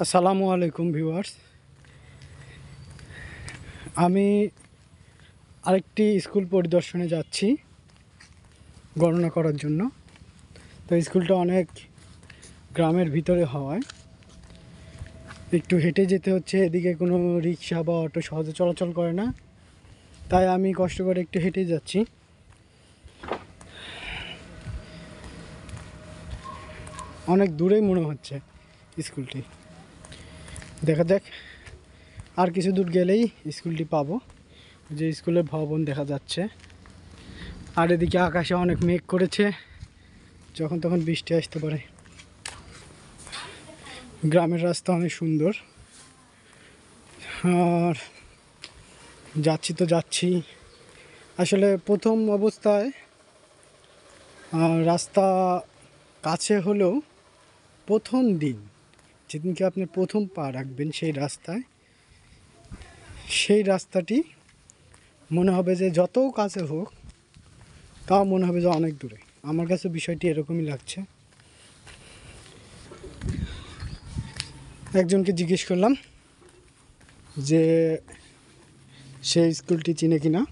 আসসালামু আলাইকুম ভিউয়ার্স। আমি আরেকটি স্কুল পরিদর্শনে যাচ্ছি গণনা করার জন্য। তো স্কুলটা অনেক গ্রামের ভিতরে হওয়ায় একটু হেঁটে যেতে হচ্ছে। এদিকে কোনো রিক্সা বা অটো সহজে চলাচল করে না, তাই আমি কষ্ট করে একটু হেঁটে যাচ্ছি। অনেক দূরেই মনে হচ্ছে স্কুলটি। দেখা যাক, আর কিছু দূর গেলেই স্কুলটি পাবো। যে স্কুলের ভবন দেখা যাচ্ছে। আর এদিকে আকাশে অনেক মেঘ করেছে, যখন তখন বৃষ্টি আসতে পারে। গ্রামের রাস্তা অনেক সুন্দর। আর যাচ্ছি আসলে প্রথম অবস্থায় রাস্তা কাছে হলেও প্রথম দিন যেদিনকে আপনি প্রথম পা রাখবেন সেই রাস্তাটি মনে হবে যে যত কাছে হোক তাও মনে হবে যে অনেক দূরে। আমার কাছে বিষয়টি এরকমই লাগছে। একজনকে জিজ্ঞেস করলাম যে সেই স্কুলটি চিনে কিনা,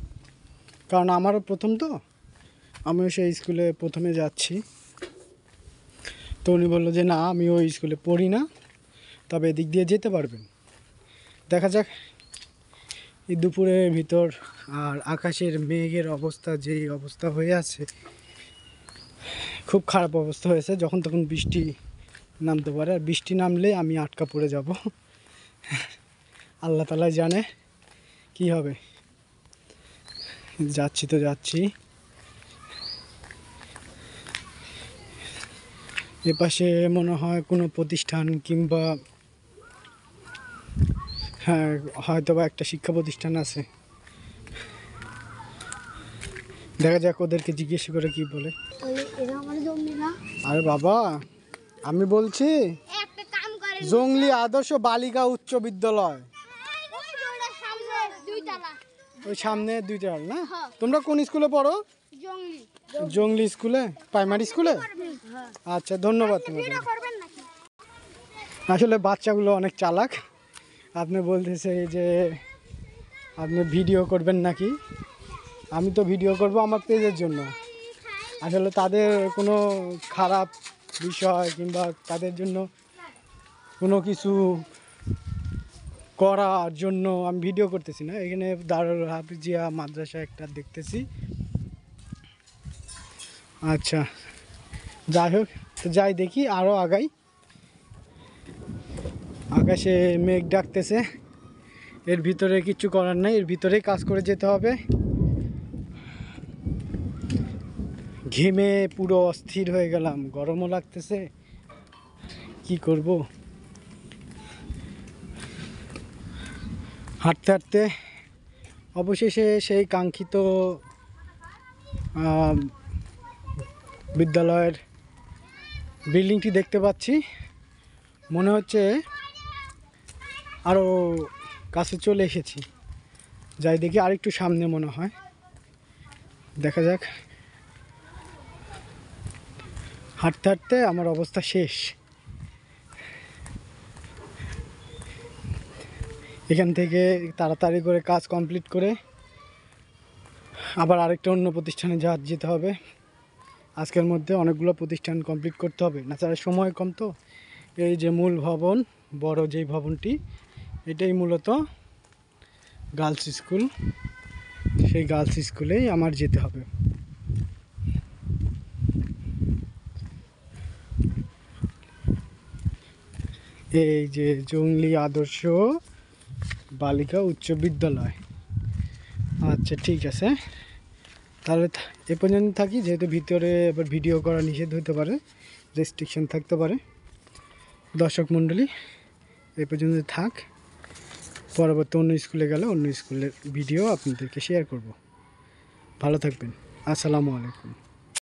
কারণ আমারও প্রথম, তো আমিও সেই স্কুলে প্রথমে যাচ্ছি। তো উনি বললো যে না, আমি ওই স্কুলে পড়ি না, তবে এদিক দিয়ে যেতে পারবেন। দেখা যাক। এই দুপুরের ভিতর আর আকাশের মেঘের অবস্থা যেই অবস্থা হয়ে আছে, খুব খারাপ অবস্থা হয়েছে। যখন তখন বৃষ্টি নামতে পারে, আর বৃষ্টি নামলে আমি আটকা পড়ে যাব। আল্লাহ তাআলাই জানে কি হবে। যাচ্ছি। এপাশে মনে হয় কোনো প্রতিষ্ঠান কিংবা হ্যাঁ, হয়তো বা একটা শিক্ষা প্রতিষ্ঠান আছে। দেখা যাক, ওদেরকে জিজ্ঞেস করে কি বলে। আরে বাবা, আমি বলছি জংলি আদর্শ বালিকা উচ্চ বিদ্যালয়, ওই সামনে দুইটা না? তোমরা কোন স্কুলে পড়ো? জংলি স্কুলে, প্রাইমারি স্কুলে। আচ্ছা, ধন্যবাদ তোমাদের। আসলে বাচ্চাগুলো অনেক চালাক। আপনি বলতেছে যে আপনি ভিডিও করবেন নাকি? আমি তো ভিডিও করব আমার পেজের জন্য। আসলে তাদের কোনো খারাপ বিষয় কিংবা তাদের জন্য কোনো কিছু করার জন্য আমি ভিডিও করতেছি না। এখানে দারুল হাফিজিয়া মাদ্রাসা একটা দেখতেছি। আচ্ছা, যাই হোক, তো যাই দেখি, আরও আগাই। আকাশে মেঘ ডাকতেছে, এর ভিতরে কিছু করার নাই, এর ভিতরেই কাজ করে যেতে হবে। ঘেমে পুরো অস্থির হয়ে গেলাম, গরমও লাগতেছে, কি করব। হাঁটতে হাঁটতে অবশেষে সেই কাঙ্ক্ষিত বিদ্যালয়ের বিল্ডিংটি দেখতে পাচ্ছি। মনে হচ্ছে আরও কাছে চলে এসেছি। যাই দেখি, আরেকটু সামনে মনে হয়। দেখা যাক। হাঁটতে হাঁটতে আমার অবস্থা শেষ। এখান থেকে তাড়াতাড়ি করে কাজ কমপ্লিট করে আবার আরেকটা অন্য প্রতিষ্ঠানে যেতে হবে। আজকের মধ্যে অনেকগুলো প্রতিষ্ঠান কমপ্লিট করতে হবে, না ছাড়া সময় কম। তো এই যে মূল ভবন, বড় যেই ভবনটি, এটাই মূলত গার্লস স্কুল। সেই গার্লস স্কুলেই আমার যেতে হবে। এই যে জংলি আদর্শ বালিকা উচ্চ বিদ্যালয়। আচ্ছা, ঠিক আছে, তাহলে এ পর্যন্ত থাকি। যেহেতু ভিতরে এবার ভিডিও করা নিষেধ হতে পারে, রেস্ট্রিকশন থাকতে পারে। দর্শক মণ্ডলী, এ পর্যন্ত থাক। পরবর্তী অন্য স্কুলে গেলে অন্য স্কুলের ভিডিও আপনাদেরকে শেয়ার করব। ভালো থাকবেন। আসসালামু আলাইকুম।